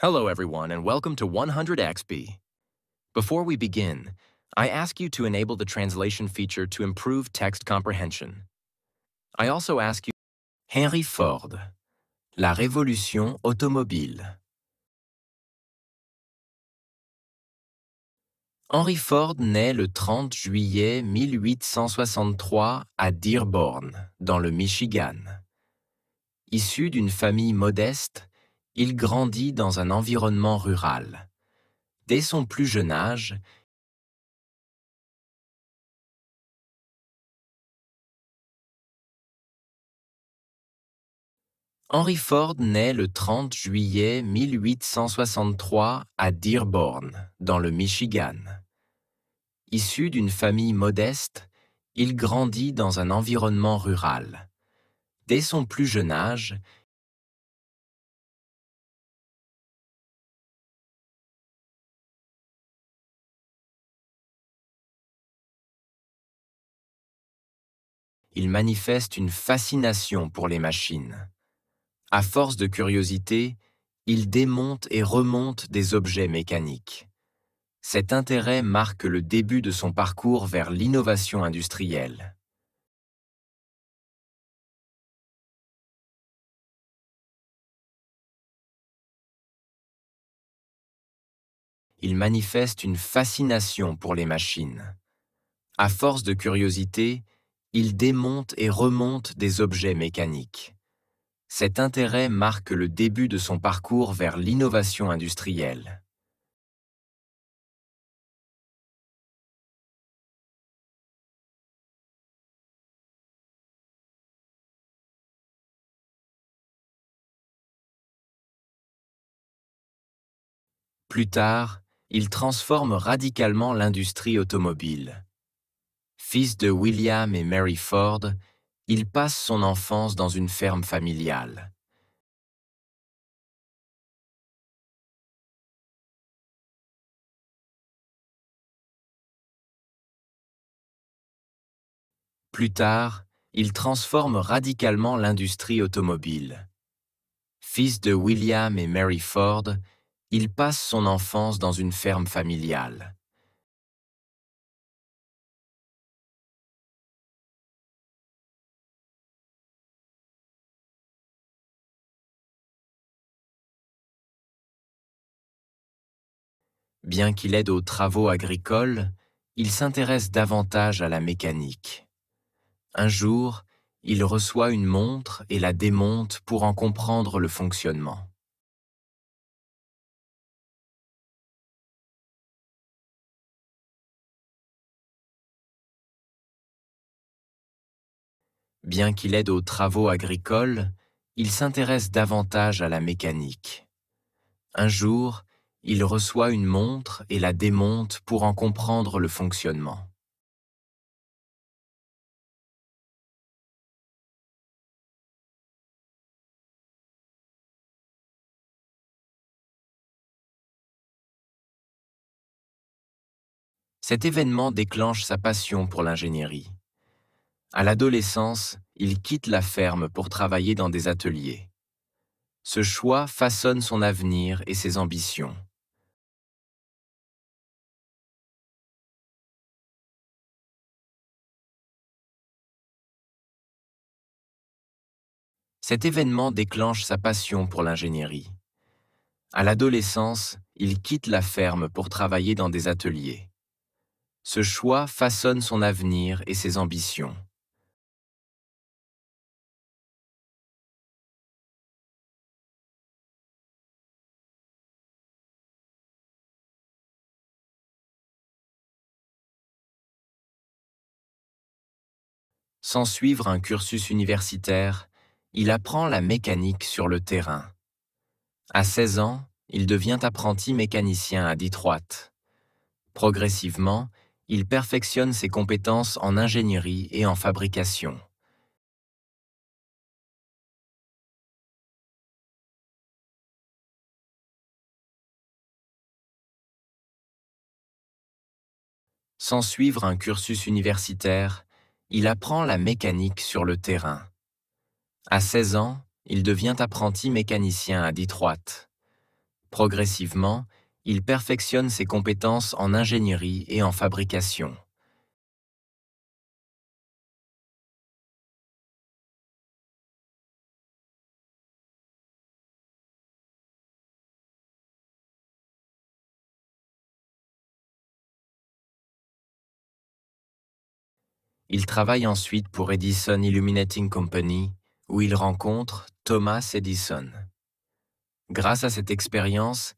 Hello, everyone, and welcome to 100XP. Before we begin, I ask you to enable the translation feature to improve text comprehension. I also ask you, Henry Ford, la révolution automobile. Henry Ford naît le 30 juillet 1863 à Dearborn, dans le Michigan. Issu d'une famille modeste, il grandit dans un environnement rural. Dès son plus jeune âge, Henry Ford naît le 30 juillet 1863 à Dearborn, dans le Michigan. Issu d'une famille modeste, il grandit dans un environnement rural. Dès son plus jeune âge, il manifeste une fascination pour les machines. À force de curiosité, il démonte et remonte des objets mécaniques. Cet intérêt marque le début de son parcours vers l'innovation industrielle. Il manifeste une fascination pour les machines. À force de curiosité, il démonte et remonte des objets mécaniques. Cet intérêt marque le début de son parcours vers l'innovation industrielle. Plus tard, il transforme radicalement l'industrie automobile. Fils de William et Mary Ford, il passe son enfance dans une ferme familiale. Plus tard, il transforme radicalement l'industrie automobile. Fils de William et Mary Ford, il passe son enfance dans une ferme familiale. Bien qu'il aide aux travaux agricoles, il s'intéresse davantage à la mécanique. Un jour, il reçoit une montre et la démonte pour en comprendre le fonctionnement. Bien qu'il aide aux travaux agricoles, il s'intéresse davantage à la mécanique. Un jour, il reçoit une montre et la démonte pour en comprendre le fonctionnement. Cet événement déclenche sa passion pour l'ingénierie. À l'adolescence, il quitte la ferme pour travailler dans des ateliers. Ce choix façonne son avenir et ses ambitions. Cet événement déclenche sa passion pour l'ingénierie. À l'adolescence, il quitte la ferme pour travailler dans des ateliers. Ce choix façonne son avenir et ses ambitions. Sans suivre un cursus universitaire, il apprend la mécanique sur le terrain. À 16 ans, il devient apprenti mécanicien à Detroit. Progressivement, il perfectionne ses compétences en ingénierie et en fabrication. Sans suivre un cursus universitaire, il apprend la mécanique sur le terrain. À 16 ans, il devient apprenti mécanicien à Detroit. Progressivement, il perfectionne ses compétences en ingénierie et en fabrication. Il travaille ensuite pour Edison Illuminating Company, où il rencontre Thomas Edison. Grâce à cette expérience,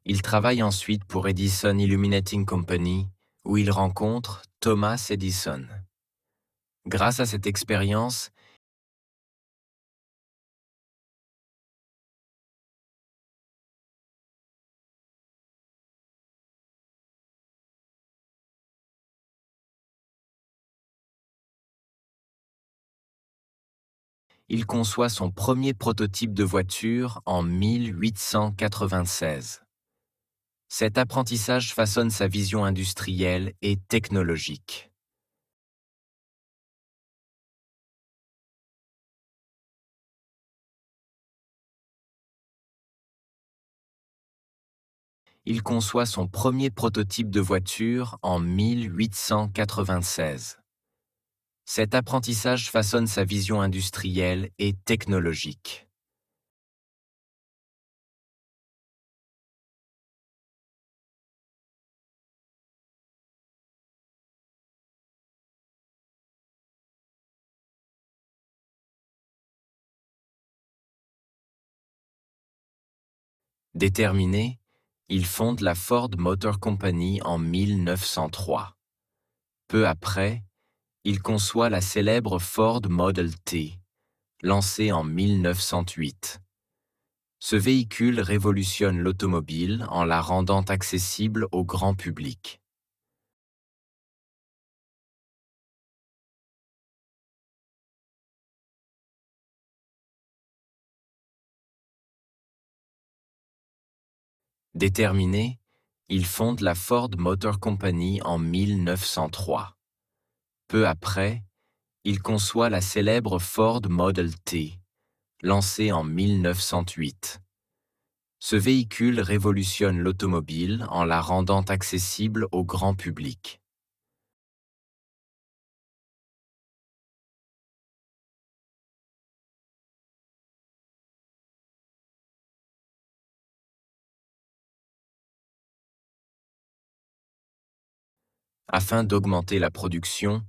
il travaille ensuite pour Edison Illuminating Company, où il rencontre Thomas Edison. Grâce à cette expérience, il conçoit son premier prototype de voiture en 1896. Cet apprentissage façonne sa vision industrielle et technologique. Il conçoit son premier prototype de voiture en 1896. Cet apprentissage façonne sa vision industrielle et technologique. Déterminé, il fonde la Ford Motor Company en 1903. Peu après, il conçoit la célèbre Ford Model T, lancée en 1908. Ce véhicule révolutionne l'automobile en la rendant accessible au grand public. Déterminé, il fonde la Ford Motor Company en 1903. Peu après, il conçoit la célèbre Ford Model T, lancée en 1908. Ce véhicule révolutionne l'automobile en la rendant accessible au grand public. Afin d'augmenter la production,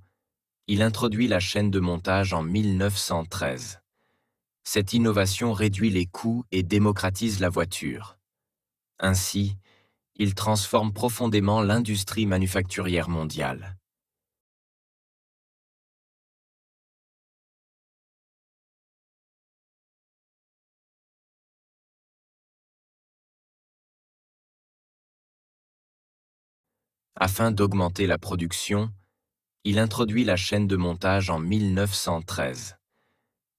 il introduit la chaîne de montage en 1913. Cette innovation réduit les coûts et démocratise la voiture. Ainsi, il transforme profondément l'industrie manufacturière mondiale. Afin d'augmenter la production, il introduit la chaîne de montage en 1913.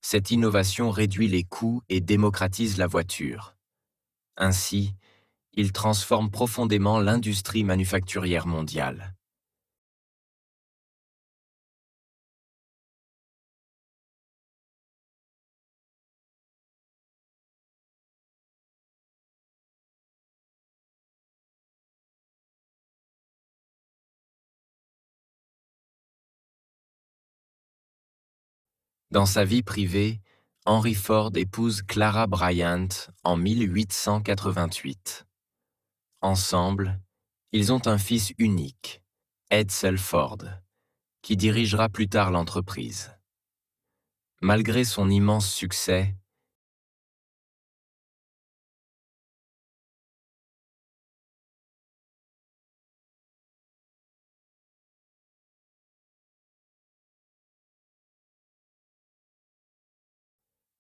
Cette innovation réduit les coûts et démocratise la voiture. Ainsi, il transforme profondément l'industrie manufacturière mondiale. Dans sa vie privée, Henry Ford épouse Clara Bryant en 1888. Ensemble, ils ont un fils unique, Edsel Ford, qui dirigera plus tard l'entreprise. Malgré son immense succès,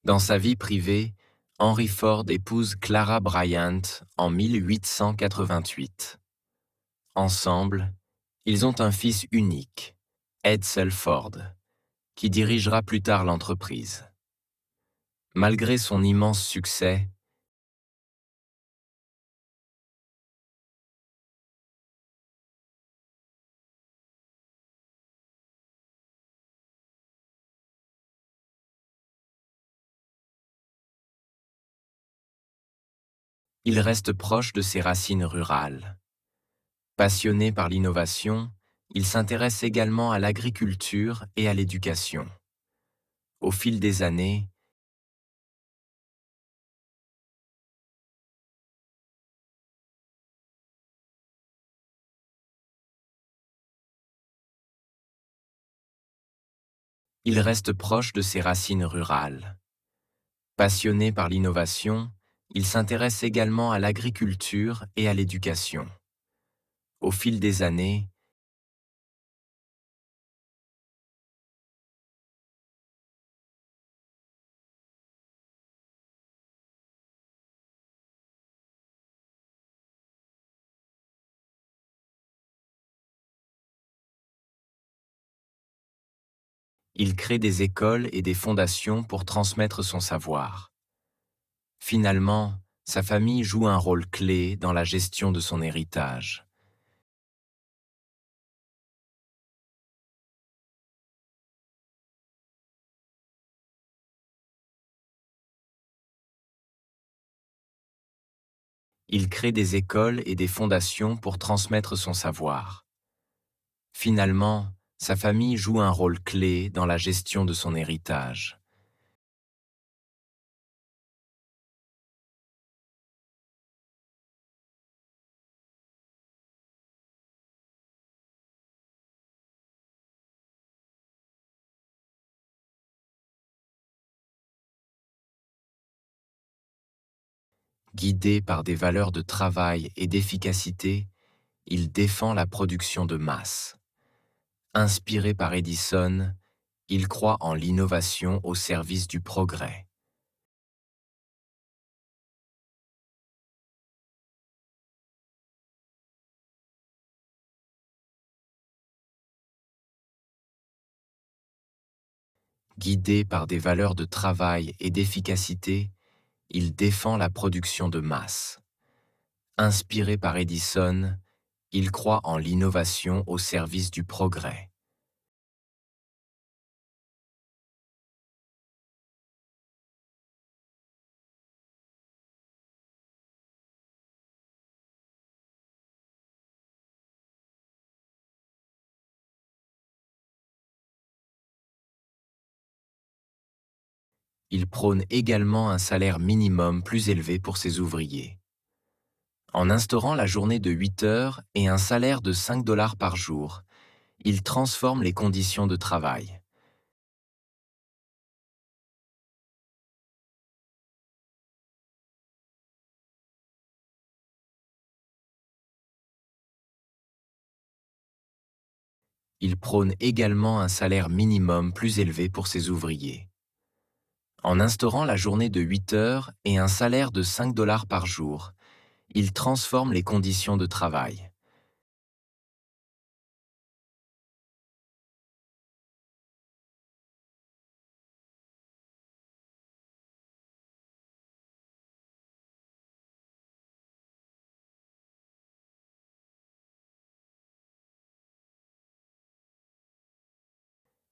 dans sa vie privée, Henry Ford épouse Clara Bryant en 1888. Ensemble, ils ont un fils unique, Edsel Ford, qui dirigera plus tard l'entreprise. Malgré son immense succès, Il reste proche de ses racines rurales. Passionné par l'innovation, il s'intéresse également à l'agriculture et à l'éducation. Au fil des années, il reste proche de ses racines rurales. Passionné par l'innovation, il s'intéresse également à l'agriculture et à l'éducation. Au fil des années, il crée des écoles et des fondations pour transmettre son savoir. Finalement, sa famille joue un rôle clé dans la gestion de son héritage. Il crée des écoles et des fondations pour transmettre son savoir. Finalement, sa famille joue un rôle clé dans la gestion de son héritage. Guidé par des valeurs de travail et d'efficacité, il défend la production de masse. Inspiré par Edison, il croit en l'innovation au service du progrès. Guidé par des valeurs de travail et d'efficacité, il défend la production de masse. Inspiré par Edison, il croit en l'innovation au service du progrès. Il prône également un salaire minimum plus élevé pour ses ouvriers. En instaurant la journée de 8 heures et un salaire de 5 dollars par jour, il transforme les conditions de travail. Il prône également un salaire minimum plus élevé pour ses ouvriers. En instaurant la journée de 8 heures et un salaire de 5 dollars par jour, il transforme les conditions de travail.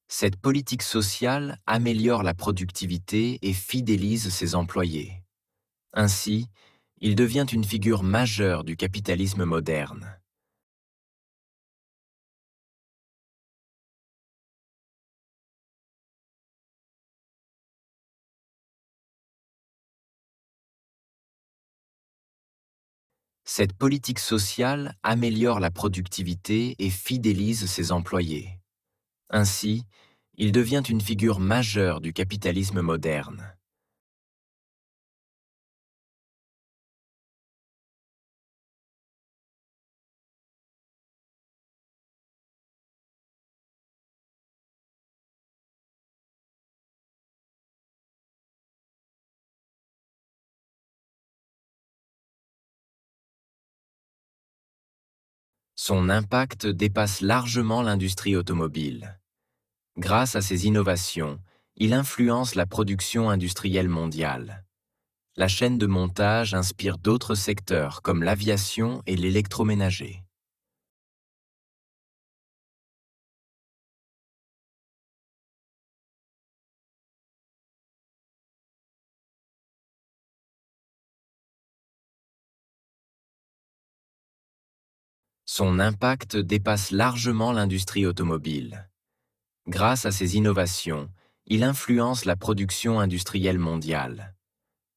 Cette politique sociale améliore la productivité et fidélise ses employés. Ainsi, il devient une figure majeure du capitalisme moderne. Cette politique sociale améliore la productivité et fidélise ses employés. Ainsi, il devient une figure majeure du capitalisme moderne. Son impact dépasse largement l'industrie automobile. Grâce à ses innovations, il influence la production industrielle mondiale. La chaîne de montage inspire d'autres secteurs comme l'aviation et l'électroménager. Son impact dépasse largement l'industrie automobile. Grâce à ses innovations, il influence la production industrielle mondiale.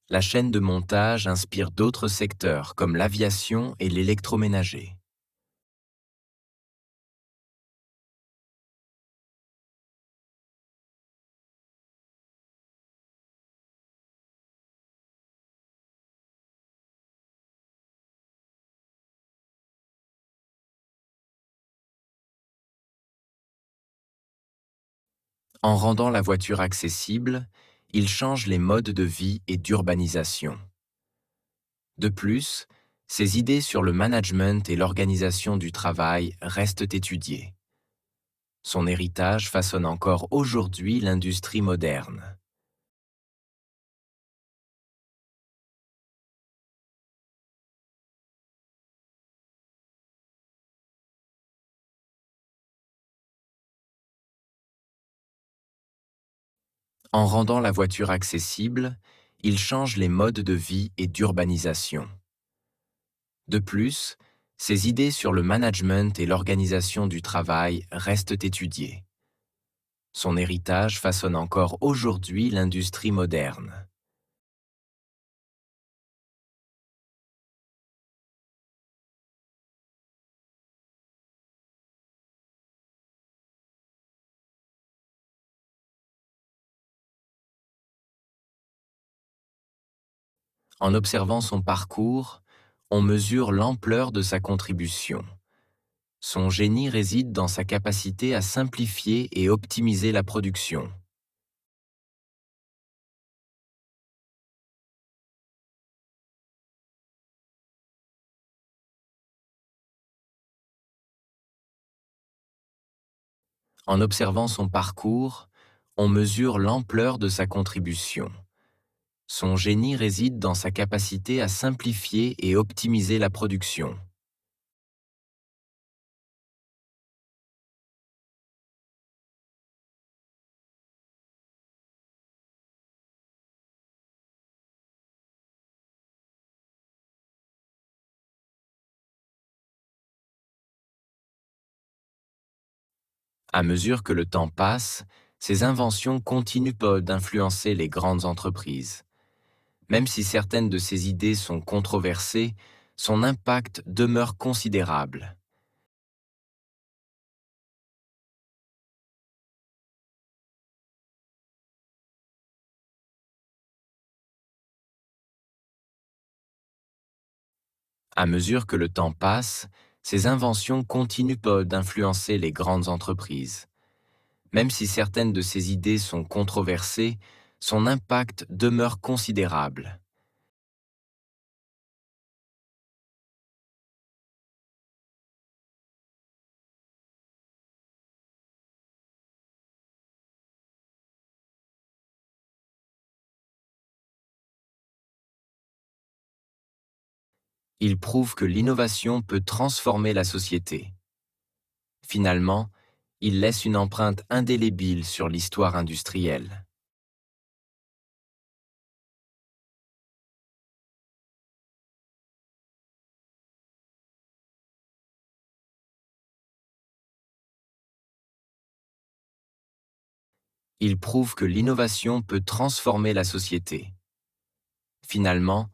La chaîne de montage inspire d'autres secteurs comme l'aviation et l'électroménager. En rendant la voiture accessible, il change les modes de vie et d'urbanisation. De plus, ses idées sur le management et l'organisation du travail restent étudiées. Son héritage façonne encore aujourd'hui l'industrie moderne. En rendant la voiture accessible, il change les modes de vie et d'urbanisation. De plus, ses idées sur le management et l'organisation du travail restent étudiées. Son héritage façonne encore aujourd'hui l'industrie moderne. En observant son parcours, on mesure l'ampleur de sa contribution. Son génie réside dans sa capacité à simplifier et optimiser la production. En observant son parcours, on mesure l'ampleur de sa contribution. Son génie réside dans sa capacité à simplifier et optimiser la production. À mesure que le temps passe, ses inventions continuent d'influencer les grandes entreprises. Même si certaines de ses idées sont controversées, son impact demeure considérable. À mesure que le temps passe, ses inventions continuent d'influencer les grandes entreprises. Même si certaines de ses idées sont controversées, son impact demeure considérable. Il prouve que l'innovation peut transformer la société. Finalement, il laisse une empreinte indélébile sur l'histoire industrielle. Il prouve que l'innovation peut transformer la société. Finalement,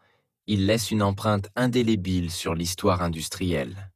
il laisse une empreinte indélébile sur l'histoire industrielle.